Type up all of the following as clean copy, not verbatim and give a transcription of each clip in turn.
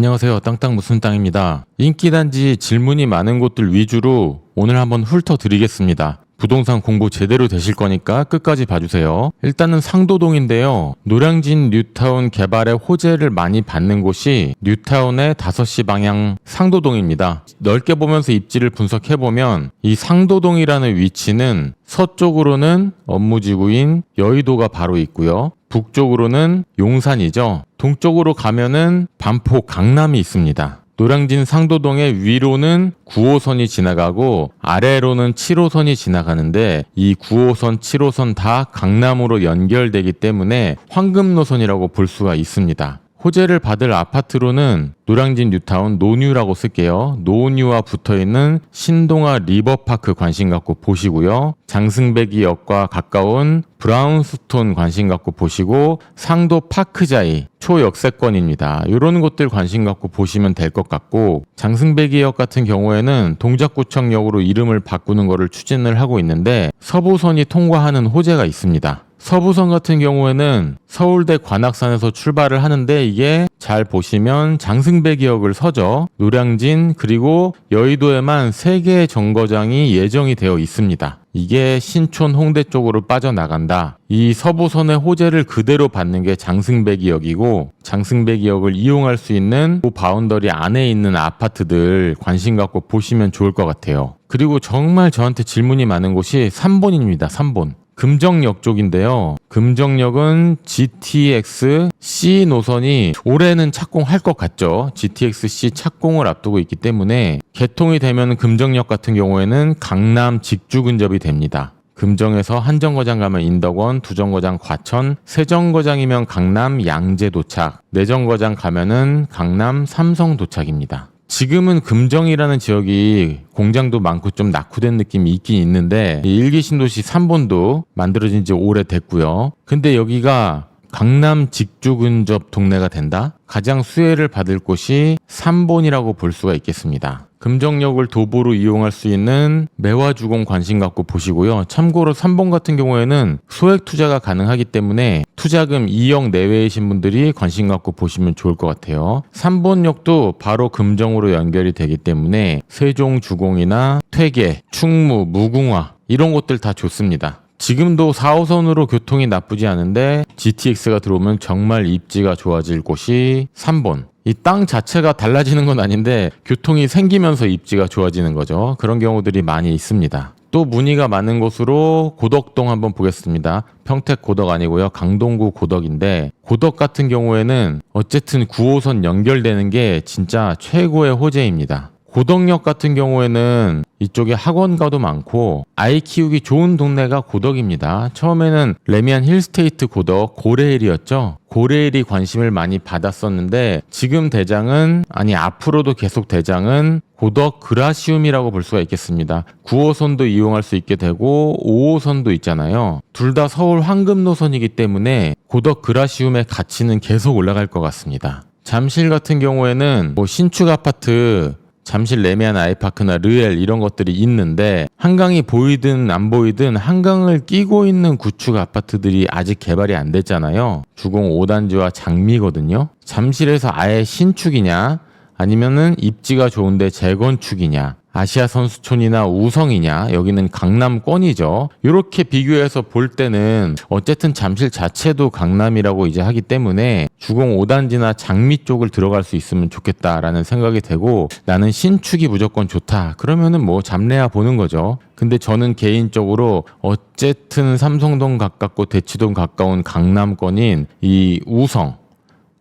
안녕하세요. 땅땅 무슨 땅입니다. 인기단지 질문이 많은 곳들 위주로 오늘 한번 훑어드리겠습니다. 부동산 공부 제대로 되실 거니까 끝까지 봐주세요. 일단은 상도동인데요. 노량진 뉴타운 개발의 호재를 많이 받는 곳이 뉴타운의 5시 방향 상도동입니다. 넓게 보면서 입지를 분석해보면 이 상도동이라는 위치는 서쪽으로는 업무지구인 여의도가 바로 있고요. 북쪽으로는 용산이죠. 동쪽으로 가면은 반포 강남이 있습니다. 노량진 상도동의 위로는 9호선이 지나가고 아래로는 7호선이 지나가는데 이 9호선, 7호선 다 강남으로 연결되기 때문에 황금 노선이라고 볼 수가 있습니다. 호재를 받을 아파트로는 노량진 뉴타운 노뉴라고 쓸게요. 노뉴와 붙어있는 신동아 리버파크 관심 갖고 보시고요. 장승배기역과 가까운 브라운스톤 관심 갖고 보시고 상도 파크자이 초역세권입니다. 이런 곳들 관심 갖고 보시면 될 것 같고 장승배기역 같은 경우에는 동작구청역으로 이름을 바꾸는 것을 추진을 하고 있는데 서부선이 통과하는 호재가 있습니다. 서부선 같은 경우에는 서울대 관악산에서 출발을 하는데 이게 잘 보시면 장승배기역을 서죠. 노량진 그리고 여의도에만 3개의 정거장이 예정이 되어 있습니다. 이게 신촌 홍대 쪽으로 빠져나간다. 이 서부선의 호재를 그대로 받는 게 장승배기역이고 장승배기역을 이용할 수 있는 그 바운더리 안에 있는 아파트들 관심 갖고 보시면 좋을 것 같아요. 그리고 정말 저한테 질문이 많은 곳이 3본입니다. 3본. 금정역 쪽인데요. 금정역은 GTX-C 노선이 올해는 착공할 것 같죠. GTX-C 착공을 앞두고 있기 때문에 개통이 되면 금정역 같은 경우에는 강남 직주 근접이 됩니다. 금정에서 한정거장 가면 인덕원, 두정거장 과천, 세정거장이면 강남 양재 도착, 내정거장 가면은 강남 삼성 도착입니다. 지금은 금정이라는 지역이 공장도 많고 좀 낙후된 느낌이 있긴 있는데 일기 신도시 3본도 만들어진 지 오래됐고요. 근데 여기가 강남 직주 근접 동네가 된다? 가장 수혜를 받을 곳이 3본이라고 볼 수가 있겠습니다. 금정역을 도보로 이용할 수 있는 매화주공 관심 갖고 보시고요. 참고로 3본 같은 경우에는 소액 투자가 가능하기 때문에 투자금 2억 내외이신 분들이 관심 갖고 보시면 좋을 것 같아요. 3본역도 바로 금정으로 연결이 되기 때문에 세종주공이나 퇴계, 충무, 무궁화 이런 곳들 다 좋습니다. 지금도 4호선으로 교통이 나쁘지 않은데 GTX가 들어오면 정말 입지가 좋아질 곳이 3본. 이 땅 자체가 달라지는 건 아닌데 교통이 생기면서 입지가 좋아지는 거죠. 그런 경우들이 많이 있습니다. 또 문의가 많은 곳으로 고덕동 한번 보겠습니다. 평택 고덕 아니고요. 강동구 고덕인데 고덕 같은 경우에는 어쨌든 9호선 연결되는 게 진짜 최고의 호재입니다. 고덕역 같은 경우에는 이쪽에 학원가도 많고 아이 키우기 좋은 동네가 고덕입니다. 처음에는 레미안 힐스테이트 고덕 고레일이었죠. 고레일이 관심을 많이 받았었는데 지금 대장은 앞으로도 계속 대장은 고덕 그라시움이라고 볼 수가 있겠습니다. 9호선도 이용할 수 있게 되고 5호선도 있잖아요. 둘 다 서울 황금 노선이기 때문에 고덕 그라시움의 가치는 계속 올라갈 것 같습니다. 잠실 같은 경우에는 신축 아파트 잠실 레미안 아이파크나 르엘 이런 것들이 있는데 한강이 보이든 안 보이든 한강을 끼고 있는 구축 아파트들이 아직 개발이 안 됐잖아요. 주공 5단지와 장미거든요. 잠실에서 아예 신축이냐 아니면은 입지가 좋은데 재건축이냐 아시아 선수촌이나 우성이냐 여기는 강남권이죠. 이렇게 비교해서 볼 때는 어쨌든 잠실 자체도 강남이라고 이제 하기 때문에 주공 5단지나 장미 쪽을 들어갈 수 있으면 좋겠다라는 생각이 되고 나는 신축이 무조건 좋다. 그러면은 잠내야 보는 거죠. 근데 저는 개인적으로 어쨌든 삼성동 가깝고 대치동 가까운 강남권인 이 우성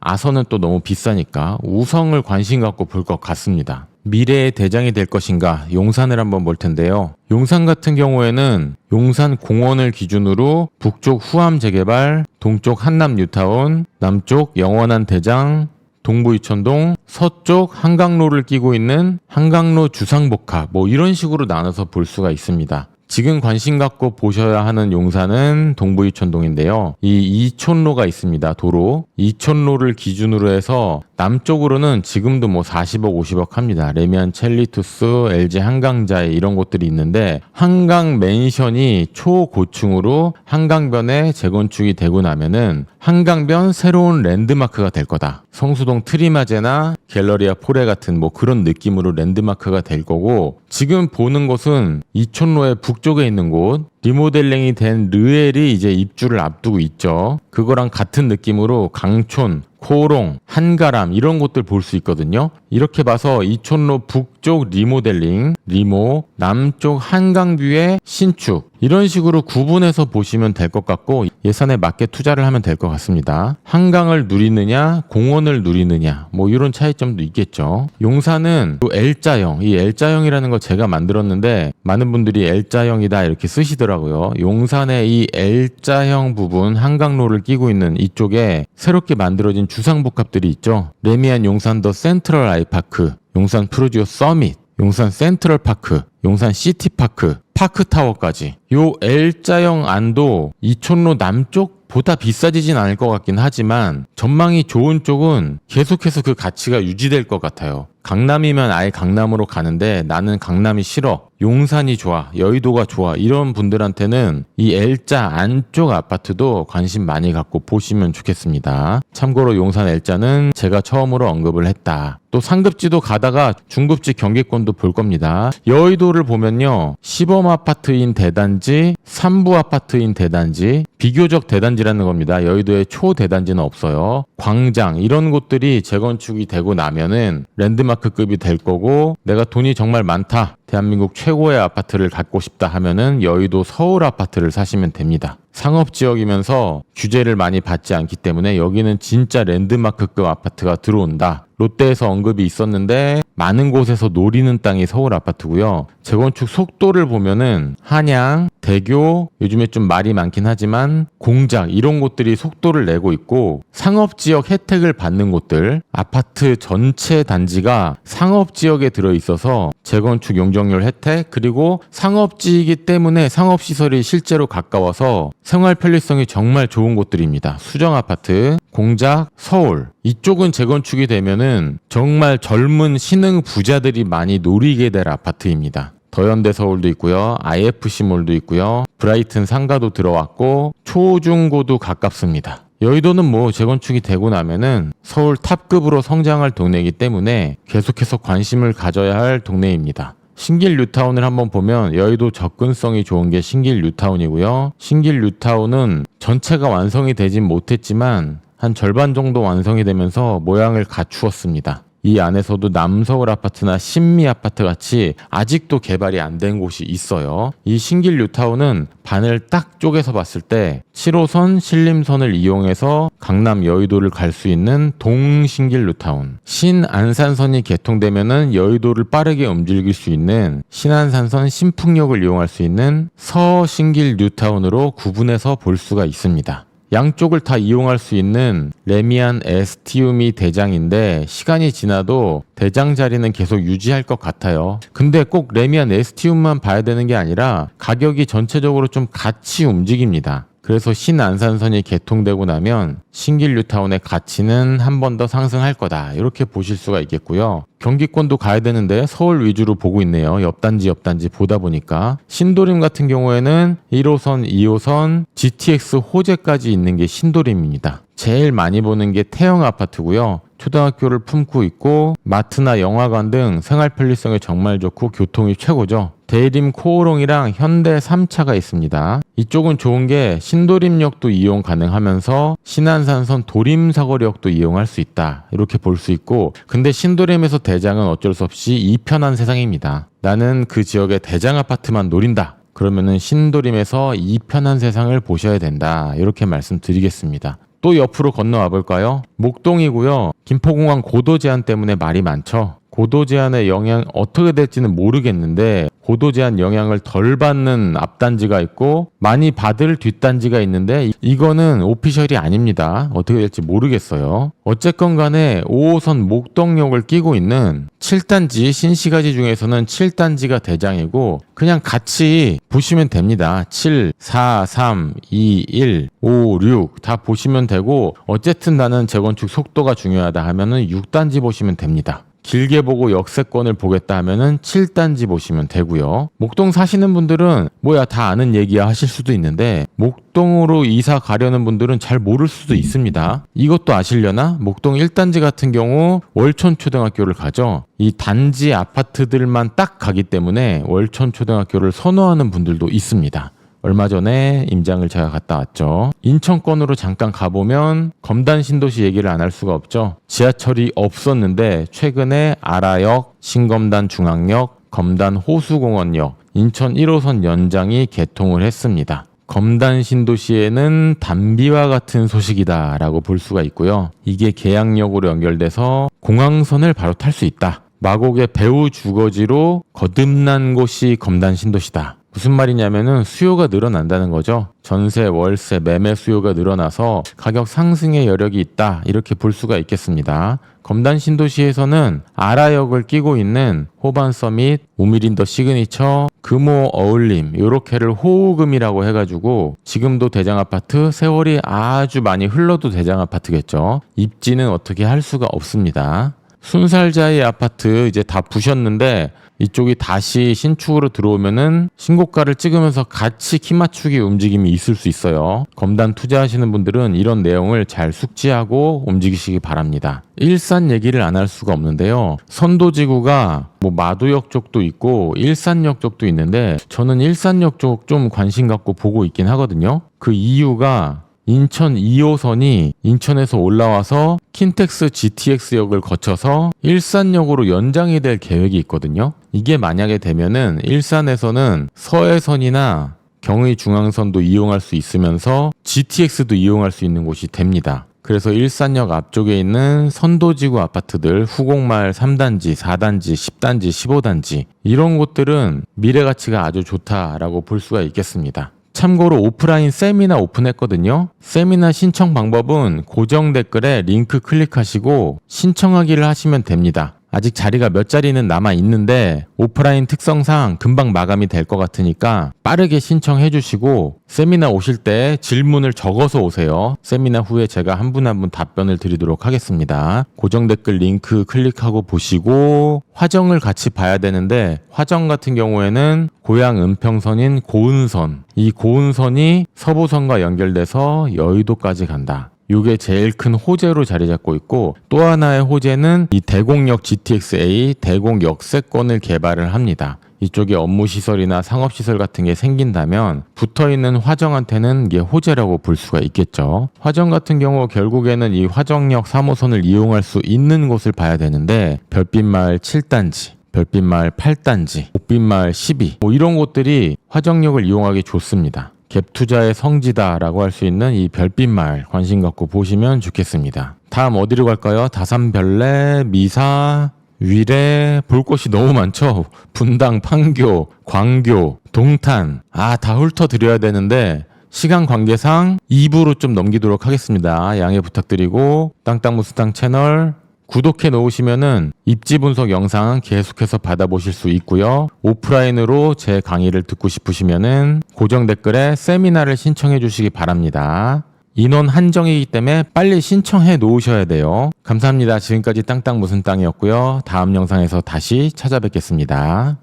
아선은 또 너무 비싸니까 우성을 관심 갖고 볼 것 같습니다. 미래의 대장이 될 것인가 용산을 한번 볼 텐데요. 용산 같은 경우에는 용산 공원을 기준으로 북쪽 후암 재개발, 동쪽 한남 뉴타운, 남쪽 영원한 대장, 동부 이천동, 서쪽 한강로를 끼고 있는 한강로 주상복합 이런 식으로 나눠서 볼 수가 있습니다. 지금 관심 갖고 보셔야 하는 용산은 동부 이천동인데요. 이 이촌로가 있습니다. 도로. 이촌로를 기준으로 해서 남쪽으로는 지금도 뭐 40억, 50억 합니다. 레미안 첼리투스, LG 한강자이 이런 곳들이 있는데 한강 맨션이 초고층으로 한강변에 재건축이 되고 나면은 한강변 새로운 랜드마크가 될 거다. 성수동 트리마제나 갤러리아 포레 같은 뭐 그런 느낌으로 랜드마크가 될 거고, 지금 보는 곳은 이촌로의 북쪽에 있는 곳 리모델링이 된 르엘이 이제 입주를 앞두고 있죠. 그거랑 같은 느낌으로 강촌, 코롱, 한가람 이런 곳들 볼 수 있거든요. 이렇게 봐서 이촌로 북쪽 리모델링, 리모, 남쪽 한강뷰의 신축 이런 식으로 구분해서 보시면 될 것 같고 예산에 맞게 투자를 하면 될 것 같습니다. 한강을 누리느냐 공원을 누리느냐 뭐 이런 차이점도 있겠죠. 용산은 또 L자형, 이 L자형이라는 거 제가 만들었는데 많은 분들이 L자형이다 이렇게 쓰시더라고요. 용산의 이 L자형 부분 한강로를 끼고 있는 이쪽에 새롭게 만들어진 주상복합들이 있죠. 레미안 용산 더 센트럴 아이파크, 용산 프루지오 서밋, 용산 센트럴파크, 용산 시티파크, 파크타워까지. 요 L자형 안도 이촌로 남쪽 보다 비싸지진 않을 것 같긴 하지만 전망이 좋은 쪽은 계속해서 그 가치가 유지될 것 같아요. 강남이면 아예 강남으로 가는데 나는 강남이 싫어, 용산이 좋아, 여의도가 좋아 이런 분들한테는 이 L자 안쪽 아파트도 관심 많이 갖고 보시면 좋겠습니다. 참고로 용산 L자는 제가 처음으로 언급을 했다. 또 상급지도 가다가 중급지 경기권도 볼 겁니다. 여의도를 보면요, 시범 아파트인 대단지, 3부 아파트인 대단지, 비교적 대단지라는 겁니다. 여의도에 초대단지는 없어요. 광장 이런 곳들이 재건축이 되고 나면은 랜드마크급이 될 거고, 내가 돈이 정말 많다, 대한민국 최고의 아파트를 갖고 싶다 하면은 여의도 서울 아파트를 사시면 됩니다. 상업지역이면서 규제를 많이 받지 않기 때문에 여기는 진짜 랜드마크급 아파트가 들어온다. 롯데에서 언급이 있었는데 많은 곳에서 노리는 땅이 서울 아파트고요. 재건축 속도를 보면은 한양, 대교, 요즘에 좀 말이 많긴 하지만 공작 이런 곳들이 속도를 내고 있고, 상업지역 혜택을 받는 곳들, 아파트 전체 단지가 상업지역에 들어있어서 재건축 용적률 혜택, 그리고 상업지이기 때문에 상업시설이 실제로 가까워서 생활 편리성이 정말 좋은 곳들입니다. 수정아파트, 공작, 서울 이쪽은 재건축이 되면은 정말 젊은 신흥 부자들이 많이 노리게 될 아파트입니다. 더현대 서울도 있고요, IFC몰도 있고요, 브라이튼 상가도 들어왔고 초중고도 가깝습니다. 여의도는 뭐 재건축이 되고 나면은 서울 탑급으로 성장할 동네이기 때문에 계속해서 관심을 가져야 할 동네입니다. 신길 뉴타운을 한번 보면 여의도 접근성이 좋은 게 신길 뉴타운이고요. 신길 뉴타운은 전체가 완성이 되진 못했지만 한 절반 정도 완성이 되면서 모양을 갖추었습니다. 이 안에서도 남서울 아파트나 신미 아파트 같이 아직도 개발이 안 된 곳이 있어요. 이 신길 뉴타운은 반을 딱 쪼개서 봤을 때 7호선 신림선을 이용해서 강남 여의도를 갈 수 있는 동신길 뉴타운, 신안산선이 개통되면은 여의도를 빠르게 움직일 수 있는 신안산선 신풍역을 이용할 수 있는 서신길 뉴타운으로 구분해서 볼 수가 있습니다. 양쪽을 다 이용할 수 있는 레미안 에스티움이 대장인데 시간이 지나도 대장 자리는 계속 유지할 것 같아요. 근데 꼭 레미안 에스티움만 봐야 되는 게 아니라 가격이 전체적으로 좀 같이 움직입니다. 그래서 신안산선이 개통되고 나면 신길 뉴타운의 가치는 한 번 더 상승할 거다, 이렇게 보실 수가 있겠고요. 경기권도 가야 되는데 서울 위주로 보고 있네요. 옆단지 보다 보니까 신도림 같은 경우에는 1호선, 2호선, GTX 호재까지 있는 게 신도림입니다. 제일 많이 보는 게 태영 아파트고요. 초등학교를 품고 있고 마트나 영화관 등 생활 편리성이 정말 좋고 교통이 최고죠. 대림 코오롱이랑 현대 3차가 있습니다. 이쪽은 좋은 게 신도림역도 이용 가능하면서 신안산선 도림사거리역도 이용할 수 있다, 이렇게 볼 수 있고, 근데 신도림에서 대장은 어쩔 수 없이 이편한 세상입니다. 나는 그 지역의 대장 아파트만 노린다, 그러면은 신도림에서 이편한 세상을 보셔야 된다, 이렇게 말씀드리겠습니다. 또 옆으로 건너와 볼까요? 목동이고요. 김포공항 고도 제한 때문에 말이 많죠. 고도 제한의 영향 어떻게 될지는 모르겠는데 고도 제한 영향을 덜 받는 앞단지가 있고 많이 받을 뒷단지가 있는데 이거는 오피셜이 아닙니다. 어떻게 될지 모르겠어요. 어쨌건 간에 5호선 목동역을 끼고 있는 7단지 신시가지 중에서는 7단지가 대장이고 그냥 같이 보시면 됩니다. 7, 4, 3, 2, 1, 5, 6 다 보시면 되고 어쨌든 나는 재건축 속도가 중요하다 하면은 6단지 보시면 됩니다. 길게 보고 역세권을 보겠다 하면은 7단지 보시면 되고요. 목동 사시는 분들은 뭐야 다 아는 얘기야 하실 수도 있는데 목동으로 이사 가려는 분들은 잘 모를 수도 있습니다. 이것도 아시려나? 목동 1단지 같은 경우 월촌초등학교를 가죠. 이 단지 아파트들만 딱 가기 때문에 월촌초등학교를 선호하는 분들도 있습니다. 얼마 전에 임장을 제가 갔다 왔죠. 인천권으로 잠깐 가보면 검단 신도시 얘기를 안 할 수가 없죠. 지하철이 없었는데 최근에 아라역, 신검단 중앙역, 검단 호수공원역, 인천 1호선 연장이 개통을 했습니다. 검단 신도시에는 단비와 같은 소식이다 라고 볼 수가 있고요. 이게 계양역으로 연결돼서 공항선을 바로 탈 수 있다. 마곡의 배후 주거지로 거듭난 곳이 검단 신도시다. 무슨 말이냐면은 수요가 늘어난다는 거죠. 전세, 월세, 매매 수요가 늘어나서 가격 상승의 여력이 있다. 이렇게 볼 수가 있겠습니다. 검단 신도시에서는 아라역을 끼고 있는 호반 서밋, 우미린더 시그니처, 금호 어울림 요렇게를 호우금이라고 해가지고 지금도 대장아파트, 세월이 아주 많이 흘러도 대장아파트겠죠. 입지는 어떻게 할 수가 없습니다. 순살자의 아파트 이제 다 부셨는데 이쪽이 다시 신축으로 들어오면은 신고가를 찍으면서 같이 키 맞추기 움직임이 있을 수 있어요. 검단 투자하시는 분들은 이런 내용을 잘 숙지하고 움직이시기 바랍니다. 일산 얘기를 안 할 수가 없는데요. 선도지구가 뭐 마도역 쪽도 있고 일산역 쪽도 있는데 저는 일산역 쪽 좀 관심 갖고 보고 있긴 하거든요. 그 이유가 인천 2호선이 인천에서 올라와서 킨텍스 GTX역을 거쳐서 일산역으로 연장이 될 계획이 있거든요. 이게 만약에 되면은 일산에서는 서해선이나 경의중앙선도 이용할 수 있으면서 GTX도 이용할 수 있는 곳이 됩니다. 그래서 일산역 앞쪽에 있는 선도지구 아파트들 후곡마을 3단지, 4단지, 10단지, 15단지 이런 곳들은 미래 가치가 아주 좋다라고 볼 수가 있겠습니다. 참고로 오프라인 세미나 오픈했거든요. 세미나 신청 방법은 고정 댓글에 링크 클릭하시고 신청하기를 하시면 됩니다. 아직 자리가 몇 자리는 남아 있는데 오프라인 특성상 금방 마감이 될 것 같으니까 빠르게 신청해 주시고 세미나 오실 때 질문을 적어서 오세요. 세미나 후에 제가 한 분 한 분 답변을 드리도록 하겠습니다. 고정 댓글 링크 클릭하고 보시고 화정을 같이 봐야 되는데 화정 같은 경우에는 고양 은평선인 고은선, 이 고은선이 서부선과 연결돼서 여의도까지 간다. 이게 제일 큰 호재로 자리 잡고 있고 또 하나의 호재는 이 대곡역 GTX-A 대곡 역세권을 개발을 합니다. 이쪽에 업무시설이나 상업시설 같은 게 생긴다면 붙어있는 화정한테는 이게 호재라고 볼 수가 있겠죠. 화정 같은 경우 결국에는 이 화정역 3호선을 이용할 수 있는 곳을 봐야 되는데 별빛마을 7단지, 별빛마을 8단지, 옥빛마을 12 이런 곳들이 화정역을 이용하기 좋습니다. 갭 투자의 성지다라고 할 수 있는 이 별빛마을 관심 갖고 보시면 좋겠습니다. 다음 어디로 갈까요? 다산별내, 미사, 위례 볼 곳이 너무 많죠. 분당, 판교, 광교, 동탄 다 훑어드려야 되는데 시간 관계상 2부로 좀 넘기도록 하겠습니다. 양해 부탁드리고 땅땅무스땅 채널 구독해 놓으시면은 입지 분석 영상 계속해서 받아보실 수 있고요. 오프라인으로 제 강의를 듣고 싶으시면은 고정 댓글에 세미나를 신청해 주시기 바랍니다. 인원 한정이기 때문에 빨리 신청해 놓으셔야 돼요. 감사합니다. 지금까지 땅땅 무슨 땅이었고요. 다음 영상에서 다시 찾아뵙겠습니다.